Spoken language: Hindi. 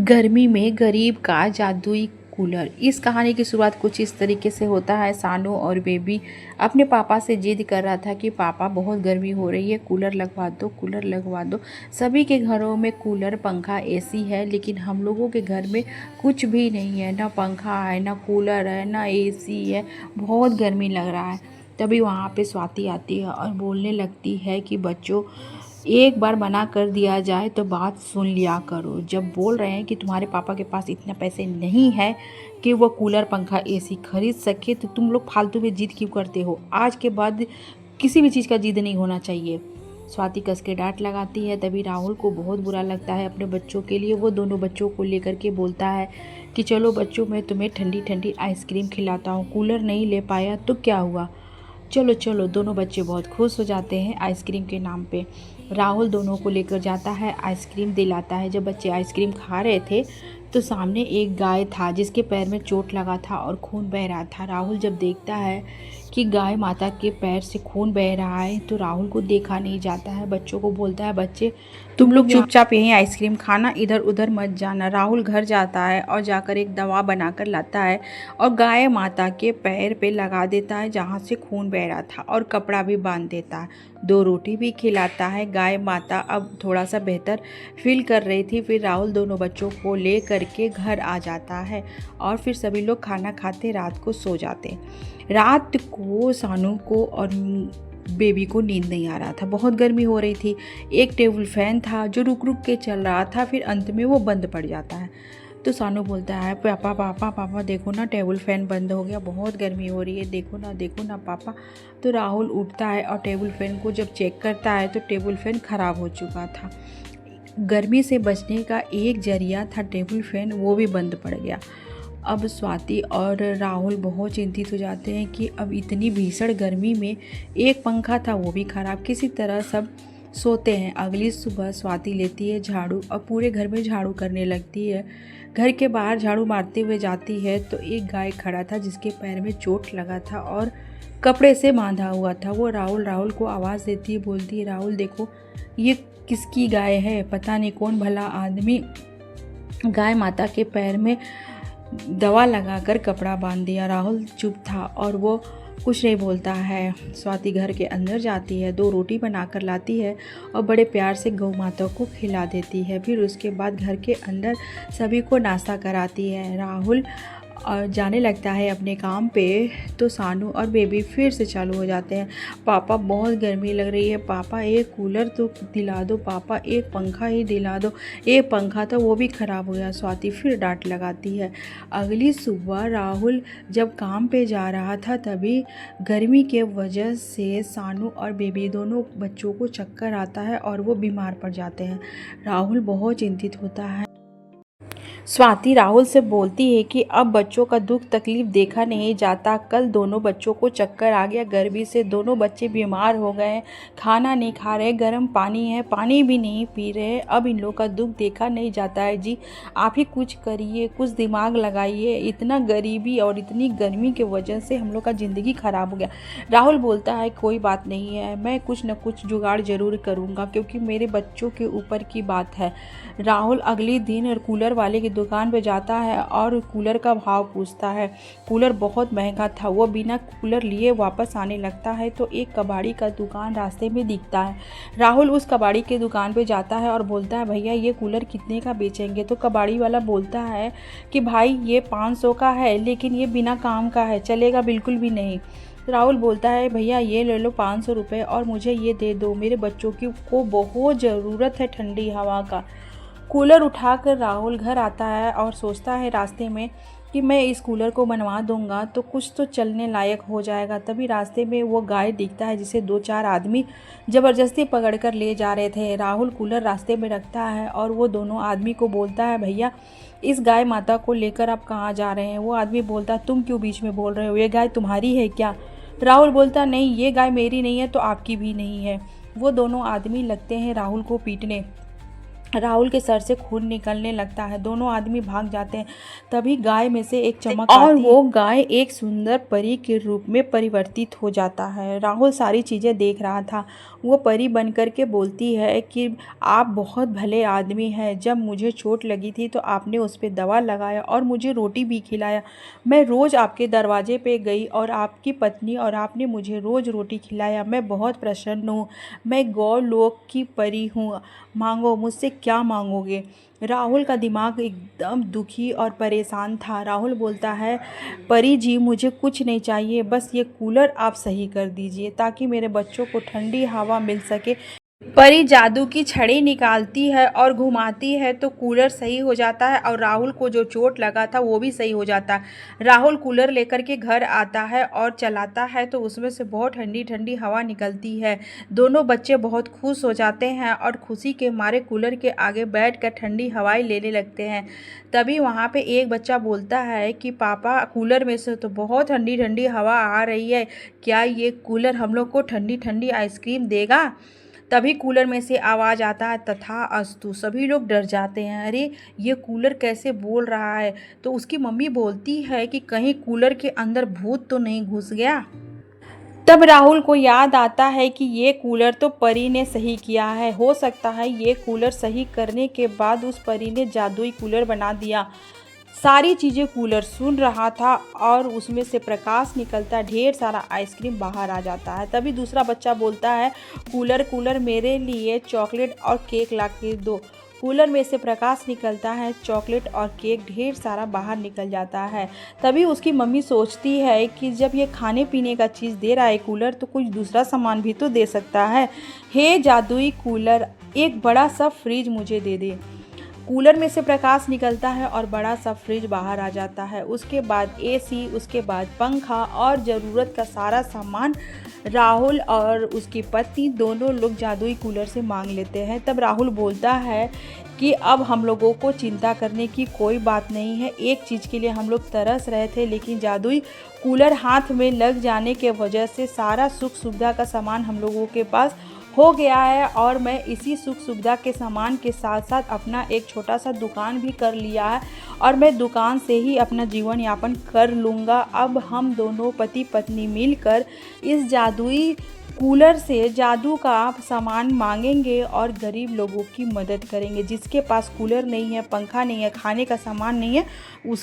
गर्मी में गरीब का जादुई कूलर। इस कहानी की शुरुआत कुछ इस तरीके से होता है। सानू और बेबी अपने पापा से जिद कर रहा था कि पापा बहुत गर्मी हो रही है, कूलर लगवा दो, कूलर लगवा दो। सभी के घरों में कूलर, पंखा, एसी है, लेकिन हम लोगों के घर में कुछ भी नहीं है। ना पंखा है, ना कूलर है, ना एसी है। बहुत गर्मी लग रहा है। तभी वहाँ पे स्वाति आती है और बोलने लगती है कि बच्चों, एक बार मना कर दिया जाए तो बात सुन लिया करो। जब बोल रहे हैं कि तुम्हारे पापा के पास इतना पैसे नहीं है कि वो कूलर, पंखा, एसी खरीद सके, तो तुम लोग फालतू में जिद क्यों करते हो। आज के बाद किसी भी चीज़ का जिद नहीं होना चाहिए। स्वाति कस के डांट लगाती है। तभी राहुल को बहुत बुरा लगता है अपने बच्चों के लिए। वो दोनों बच्चों को लेकर के बोलता है कि चलो बच्चों, मैं तुम्हें ठंडी ठंडी आइसक्रीम खिलाता हूँ। कूलर नहीं ले पाया तो क्या हुआ, चलो चलो। दोनों बच्चे बहुत खुश हो जाते हैं आइसक्रीम के नाम पे। राहुल दोनों को लेकर जाता है, आइसक्रीम दिलाता है। जब बच्चे आइसक्रीम खा रहे थे तो सामने एक गाय था जिसके पैर में चोट लगा था और खून बह रहा था। राहुल जब देखता है कि गाय माता के पैर से खून बह रहा है तो राहुल को देखा नहीं जाता है। बच्चों को बोलता है, बच्चे तुम लोग चुपचाप यहीं आइसक्रीम खाना, इधर उधर मत जाना। राहुल घर जाता है और जाकर एक दवा बनाकर लाता है और गाय माता के पैर पे लगा देता है जहाँ से खून बह रहा था, और कपड़ा भी बांध देता है। 2 रोटी भी खिलाता है। गाय माता अब थोड़ा सा बेहतर फील कर रही थी। फिर राहुल दोनों बच्चों को ले करके घर आ जाता है और फिर सभी लोग खाना खाते रात को सो जाते। रात को सानू को और बेबी को नींद नहीं आ रहा था। बहुत गर्मी हो रही थी। एक टेबल फैन था जो रुक रुक के चल रहा था, फिर अंत में वो बंद पड़ जाता है। तो सानू बोलता है, पापा पापा पापा देखो ना, टेबल फैन बंद हो गया, बहुत गर्मी हो रही है, देखो ना पापा। तो राहुल उठता है और टेबल फैन को जब चेक करता है तो टेबल फैन ख़राब हो चुका था। गर्मी से बचने का एक जरिया था टेबल फैन, वो भी बंद पड़ गया। अब स्वाति और राहुल बहुत चिंतित हो जाते हैं कि अब इतनी भीषण गर्मी में एक पंखा था वो भी ख़राब। किसी तरह सब सोते हैं। अगली सुबह स्वाति लेती है झाड़ू और पूरे घर में झाड़ू करने लगती है। घर के बाहर झाड़ू मारते हुए जाती है तो एक गाय खड़ा था जिसके पैर में चोट लगा था और कपड़े से बांधा हुआ था। वो राहुल को आवाज़ देती है, बोलती है, राहुल देखो ये किसकी गाय है, पता नहीं कौन भला आदमी गाय माता के पैर में दवा लगाकर कपड़ा बांध दिया। राहुल चुप था और वो कुछ नहीं बोलता है। स्वाति घर के अंदर जाती है, 2 रोटी बनाकर लाती है और बड़े प्यार से गौ माता को खिला देती है। फिर उसके बाद घर के अंदर सभी को नाश्ता कराती है। राहुल और जाने लगता है अपने काम पे तो सानू और बेबी फिर से चालू हो जाते हैं। पापा बहुत गर्मी लग रही है, पापा एक कूलर तो दिला दो, पापा एक पंखा ही दिला दो। एक पंखा था वो भी ख़राब हो गया। स्वाति फिर डांट लगाती है। अगली सुबह राहुल जब काम पे जा रहा था तभी गर्मी के वजह से सानू और बेबी दोनों बच्चों को चक्कर आता है और वो बीमार पड़ जाते हैं। राहुल बहुत चिंतित होता है। स्वाति राहुल से बोलती है कि अब बच्चों का दुख तकलीफ देखा नहीं जाता। कल दोनों बच्चों को चक्कर आ गया, गर्मी से दोनों बच्चे बीमार हो गए, खाना नहीं खा रहे, गर्म पानी है पानी भी नहीं पी रहे। अब इन लोगों का दुख देखा नहीं जाता है। जी आप ही कुछ करिए, कुछ दिमाग लगाइए। इतना गरीबी और इतनी गर्मी के वजह से हम लोग का ज़िंदगी ख़राब हो गया। राहुल बोलता है, कोई बात नहीं है, मैं कुछ न कुछ जुगाड़ ज़रूर करूँगा क्योंकि मेरे बच्चों के ऊपर की बात है। राहुल अगले दिन कूलर वाले की दुकान पे जाता है और कूलर का भाव पूछता है। कूलर बहुत महंगा था। वो बिना कूलर लिए वापस आने लगता है तो एक कबाड़ी का दुकान रास्ते में दिखता है। राहुल उस कबाड़ी के दुकान पे जाता है और बोलता है, भैया ये कूलर कितने का बेचेंगे। तो कबाड़ी वाला बोलता है कि भाई ये 500 का है, लेकिन ये बिना काम का है, चलेगा बिल्कुल भी नहीं। राहुल बोलता है, भैया ये ले लो 500 रुपये और मुझे ये दे दो, मेरे बच्चों को बहुत ज़रूरत है ठंडी हवा का। कूलर उठाकर राहुल घर आता है और सोचता है रास्ते में कि मैं इस कूलर को बनवा दूंगा तो कुछ तो चलने लायक हो जाएगा। तभी रास्ते में वो गाय दिखता है जिसे 2-4 आदमी ज़बरदस्ती पकड़कर ले जा रहे थे। राहुल कूलर रास्ते में रखता है और वो दोनों आदमी को बोलता है, भैया इस गाय माता को लेकर आप कहाँ जा रहे हैं। वो आदमी बोलता है, तुम क्यों बीच में बोल रहे हो, ये गाय तुम्हारी है क्या। राहुल बोलता, नहीं ये गाय मेरी नहीं है तो आपकी भी नहीं है। वो दोनों आदमी लगते हैं राहुल को पीटने। राहुल के सर से खून निकलने लगता है। दोनों आदमी भाग जाते हैं। तभी गाय में से एक चमक आती है और वो गाय एक सुंदर परी के रूप में परिवर्तित हो जाता है। राहुल सारी चीज़ें देख रहा था। वो परी बन कर के बोलती है कि आप बहुत भले आदमी हैं। जब मुझे चोट लगी थी तो आपने उस पर दवा लगाया और मुझे रोटी भी खिलाया। मैं रोज़ आपके दरवाजे पे गई और आपकी पत्नी और आपने मुझे रोज़ रोटी खिलाया। मैं बहुत प्रसन्न हूँ। मैं गौलोक की परी हूँ। मांगो, मुझसे क्या मांगोगे? राहुल का दिमाग एकदम दुखी और परेशान था। राहुल बोलता है, परी जी मुझे कुछ नहीं चाहिए, बस ये कूलर आप सही कर दीजिए ताकि मेरे बच्चों को ठंडी हवा मिल सके। परी जादू की छड़ी निकालती है और घुमाती है तो कूलर सही हो जाता है और राहुल को जो चोट लगा था वो भी सही हो जाता है। राहुल कूलर लेकर के घर आता है और चलाता है तो उसमें से बहुत ठंडी ठंडी हवा निकलती है। दोनों बच्चे बहुत खुश हो जाते हैं और खुशी के मारे कूलर के आगे बैठकर ठंडी हवाएं लेने लगते हैं। तभी वहाँ पे एक बच्चा बोलता है कि पापा, कूलर में से तो बहुत ठंडी ठंडी हवा आ रही है, क्या ये कूलर हम लोग को ठंडी ठंडी आइसक्रीम देगा? तभी कूलर में से आवाज़ आता है, तथास्तु। सभी लोग डर जाते हैं, अरे ये कूलर कैसे बोल रहा है? तो उसकी मम्मी बोलती है कि कहीं कूलर के अंदर भूत तो नहीं घुस गया। तब राहुल को याद आता है कि ये कूलर तो परी ने सही किया है। हो सकता है ये कूलर सही करने के बाद उस परी ने जादुई कूलर बना दिया। सारी चीज़ें कूलर सुन रहा था और उसमें से प्रकाश निकलता, ढेर सारा आइसक्रीम बाहर आ जाता है। तभी दूसरा बच्चा बोलता है, कूलर कूलर मेरे लिए चॉकलेट और केक ला के दो। कूलर में से प्रकाश निकलता है, चॉकलेट और केक ढेर सारा बाहर निकल जाता है। तभी उसकी मम्मी सोचती है कि जब ये खाने पीने का चीज़ दे रहा है कूलर, तो कुछ दूसरा सामान भी तो दे सकता है। हे जादुई कूलर, एक बड़ा सा फ्रिज मुझे दे दे। कूलर में से प्रकाश निकलता है और बड़ा सा फ्रिज बाहर आ जाता है। उसके बाद एसी, उसके बाद पंखा और ज़रूरत का सारा सामान राहुल और उसकी पत्नी दोनों लोग जादुई कूलर से मांग लेते हैं। तब राहुल बोलता है कि अब हम लोगों को चिंता करने की कोई बात नहीं है। एक चीज़ के लिए हम लोग तरस रहे थे, लेकिन जादुई कूलर हाथ में लग जाने के वजह से सारा सुख सुविधा का सामान हम लोगों के पास हो गया है और मैं इसी सुख सुविधा के सामान के साथ साथ अपना एक छोटा सा दुकान भी कर लिया है और मैं दुकान से ही अपना जीवन यापन कर लूँगा। अब हम दोनों पति पत्नी मिलकर इस जादुई कूलर से जादू का सामान मांगेंगे और गरीब लोगों की मदद करेंगे। जिसके पास कूलर नहीं है, पंखा नहीं है, खाने का सामान नहीं है, उस